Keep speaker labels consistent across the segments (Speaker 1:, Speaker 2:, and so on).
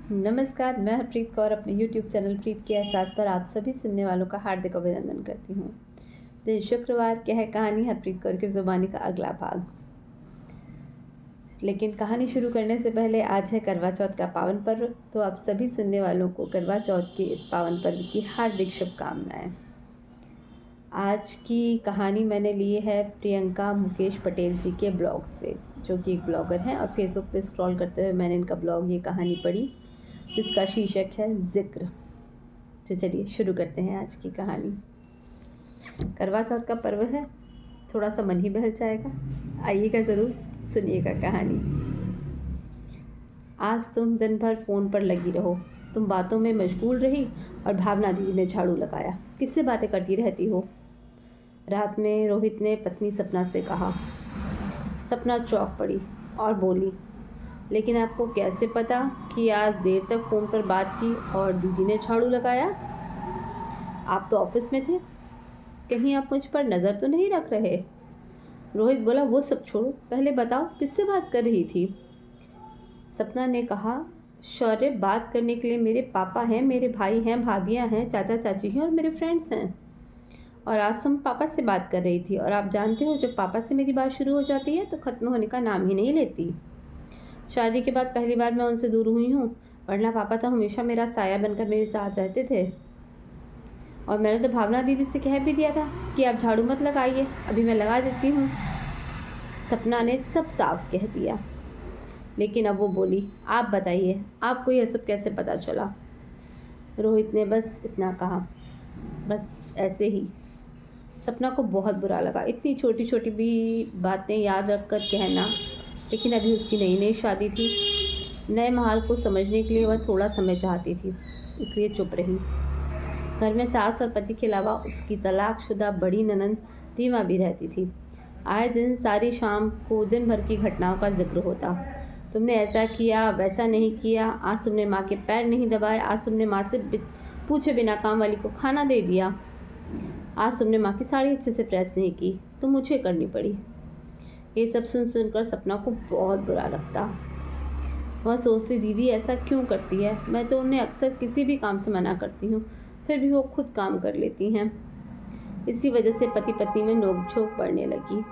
Speaker 1: नमस्कार, मैं हरप्रीत कौर अपने YouTube चैनल प्रीत के एहसास पर आप सभी सुनने वालों का हार्दिक अभिनंदन करती हूँ। दिन शुक्रवार क्या है कहानी हरप्रीत कौर की ज़ुबानी का अगला भाग। लेकिन कहानी शुरू करने से पहले आज है करवा चौथ का पावन पर्व, तो आप सभी सुनने वालों को करवा चौथ के इस पावन पर्व की हार्दिक शुभकामनाएँ। आज की कहानी मैंने ली है प्रियंका मुकेश पटेल जी के ब्लॉग से, जो कि एक ब्लॉगर हैं, और फेसबुक पे स्क्रॉल करते हुए मैंने इनका ब्लॉग ये कहानी पढ़ी जिसका शीर्षक है जिक्र। तो चलिए शुरू करते हैं आज की कहानी। करवा चौथ का पर्व है, थोड़ा सा मन ही बहल जाएगा। आइएगा ज़रूर, सुनिएगा कहानी। आज तुम दिन भर फ़ोन पर लगी रहो। तुम बातों में मशगूल रही और भावना दीदी ने झाड़ू लगाया। किससे बातें करती रहती हो? रात में रोहित ने पत्नी सपना से कहा। सपना चौंक पड़ी और बोली, लेकिन आपको कैसे पता कि आज देर तक फ़ोन पर बात की और दीदी ने झाड़ू लगाया? आप तो ऑफिस में थे, कहीं आप मुझ पर नज़र तो नहीं रख रहे? रोहित बोला, वो सब छोड़ो, पहले बताओ किससे बात कर रही थी? सपना ने कहा, शौर्य, बात करने के लिए मेरे पापा हैं, मेरे भाई हैं, भाभियां हैं, चाचा चाची हैं और मेरे फ्रेंड्स हैं। और आज तुम पापा से बात कर रही थी, और आप जानते हो जब पापा से मेरी बात शुरू हो जाती है तो ख़त्म होने का नाम ही नहीं लेती। शादी के बाद पहली बार मैं उनसे दूर हुई हूँ, वरना पापा तो हमेशा मेरा साया बनकर मेरे साथ रहते थे। और मैंने तो भावना दीदी से कह भी दिया था कि आप झाड़ू मत लगाइए, अभी मैं लगा देती हूँ। सपना ने सब साफ कह दिया। लेकिन अब वो बोली, आप बताइए, आपको यह सब कैसे पता चला? रोहित ने बस इतना कहा, बस ऐसे ही। सपना को बहुत बुरा लगा, इतनी छोटी छोटी भी बातें याद रख कर कहना। लेकिन अभी उसकी नई नई शादी थी, नए माहौल को समझने के लिए वह थोड़ा समय चाहती थी, इसलिए चुप रही। घर में सास और पति के अलावा उसकी तलाकशुदा बड़ी ननंद रीमा भी रहती थी। आए दिन सारी शाम को दिन भर की घटनाओं का जिक्र होता। तुमने ऐसा किया, वैसा नहीं किया, आज तुमने माँ के पैर नहीं दबाए, आज तुमने माँ से पूछे बिना काम वाली को खाना दे दिया, आज तुमने माँ की साड़ी अच्छे से प्रेस नहीं की तो मुझे करनी पड़ी। ये सब सुन सुनकर सपना को बहुत बुरा लगता। वह सोचती, दीदी ऐसा क्यों करती है? मैं तो उन्हें अक्सर किसी भी काम से मना करती हूँ, फिर भी वो खुद काम कर लेती हैं। इसी वजह से पति पत्नी में नोक-झोंक बढ़ने लगी।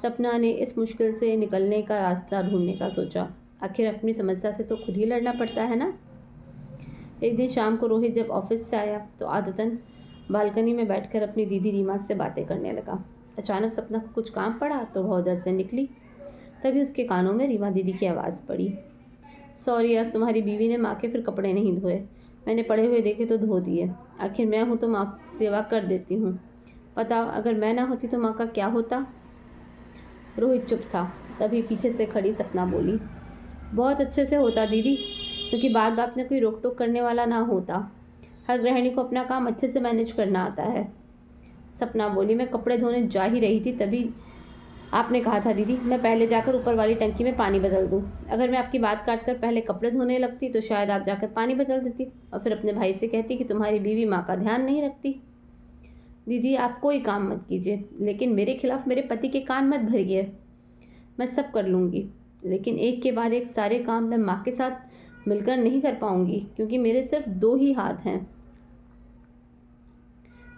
Speaker 1: सपना ने इस मुश्किल से निकलने का रास्ता ढूंढने का सोचा। आखिर अपनी समस्या से तो खुद ही लड़ना पड़ता है ना। एक दिन शाम को रोहित जब ऑफिस से आया तो आदतन बालकनी में बैठकर अपनी दीदी रीमा से बातें करने लगा। अचानक सपना को कुछ काम पड़ा तो वह उधर से निकली। तभी उसके कानों में रीमा दीदी की आवाज़ पड़ी। सॉरी, आज तुम्हारी बीवी ने माँ के फिर कपड़े नहीं धोए। मैंने पड़े हुए देखे तो धो दिए। आखिर मैं हूँ तो माँ की सेवा कर देती हूँ। बताओ, अगर मैं ना होती तो माँ का क्या होता? रोहित चुप था। तभी पीछे से खड़ी सपना बोली, बहुत अच्छे से होता दीदी, क्योंकि बात बात में कोई रोक टोक करने वाला ना होता। हर गृहिणी को अपना काम अच्छे से मैनेज करना आता है। सपना बोली, मैं कपड़े धोने जा ही रही थी तभी आपने कहा था दीदी मैं पहले जाकर ऊपर वाली टंकी में पानी बदल दूं। अगर मैं आपकी बात काट कर पहले कपड़े धोने लगती तो शायद आप जाकर पानी बदल देती और फिर अपने भाई से कहती कि तुम्हारी बीवी माँ का ध्यान नहीं रखती। दीदी आप कोई काम मत कीजिए, लेकिन मेरे खिलाफ मेरे पति के कान मत भरिए। मैं सब कर लूँगी, लेकिन एक के बाद एक सारे काम मैं माँ के साथ मिलकर नहीं कर पाऊँगी, क्योंकि मेरे सिर्फ 2 ही हाथ हैं।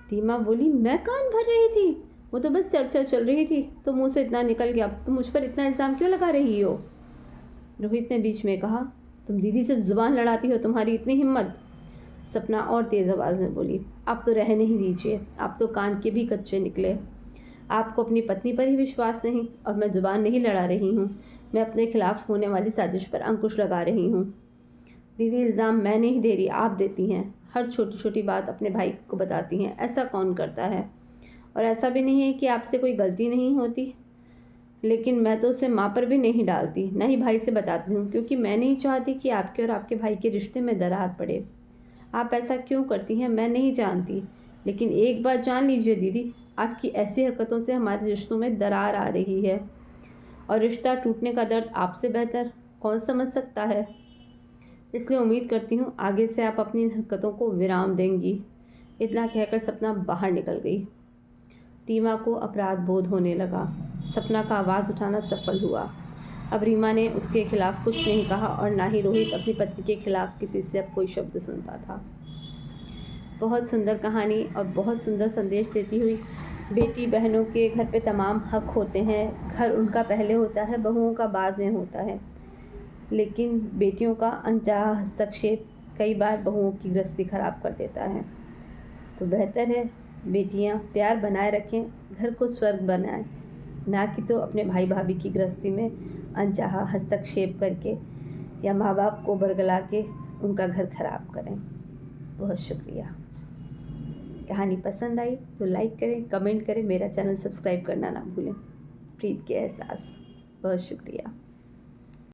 Speaker 1: रीमा बोली, मैं कान भर रही थी? वो तो बस चर्चा चल रही थी तो मुंह से इतना निकल गया, तुम मुझ पर इतना इल्ज़ाम क्यों लगा रही हो? रोहित ने बीच में कहा, तुम दीदी से जुबान लड़ाती हो, तुम्हारी इतनी हिम्मत? सपना और तेज़ आवाज़ में बोली, आप तो रहने ही दीजिए, आप तो कान के भी कच्चे निकले। आपको अपनी पत्नी पर ही विश्वास नहीं, और मैं जुबान नहीं लड़ा रही हूँ, मैं अपने खिलाफ होने वाली साजिश पर अंकुश लगा रही हूँ। दीदी इल्ज़ाम मैं नहीं दे रही, आप देती हैं। हर छोटी छोटी बात अपने भाई को बताती हैं, ऐसा कौन करता है? और ऐसा भी नहीं है कि आपसे कोई गलती नहीं होती, लेकिन मैं तो उसे माँ पर भी नहीं डालती, न ही भाई से बताती हूँ, क्योंकि मैं नहीं चाहती कि आपके और आपके भाई के रिश्ते में दरार पड़े। आप ऐसा क्यों करती हैं मैं नहीं जानती, लेकिन एक बात जान लीजिए दीदी, आपकी ऐसी हरकतों से हमारे रिश्तों में दरार आ रही है, और रिश्ता टूटने का दर्द आपसे बेहतर कौन समझ सकता है। इसलिए उम्मीद करती हूँ आगे से आप अपनी हरकतों को विराम देंगी। इतना कहकर सपना बाहर निकल गई। रीमा को अपराध बोध होने लगा। सपना का आवाज़ उठाना सफल हुआ। अब रीमा ने उसके खिलाफ कुछ नहीं कहा और ना ही रोहित अपनी पत्नी के खिलाफ किसी से अब कोई शब्द सुनता था। बहुत सुंदर कहानी और बहुत सुंदर संदेश देती हुई। बेटी बहनों के घर पे तमाम हक होते हैं, घर उनका पहले होता है, बहुओं का बाद में होता है, लेकिन बेटियों का अनचाहा हस्तक्षेप कई बार बहुओं की गृहस्थी खराब कर देता है। तो बेहतर है बेटियां प्यार बनाए रखें, घर को स्वर्ग बनाएं, ना कि तो अपने भाई भाभी की गृहस्थी में अनचाहा हस्तक्षेप करके या माँ बाप को बरगला के उनका घर खराब करें। बहुत शुक्रिया। कहानी पसंद आई तो लाइक करें, कमेंट करें, मेरा चैनल सब्सक्राइब करना ना भूलें। प्रीत के एहसास। बहुत शुक्रिया।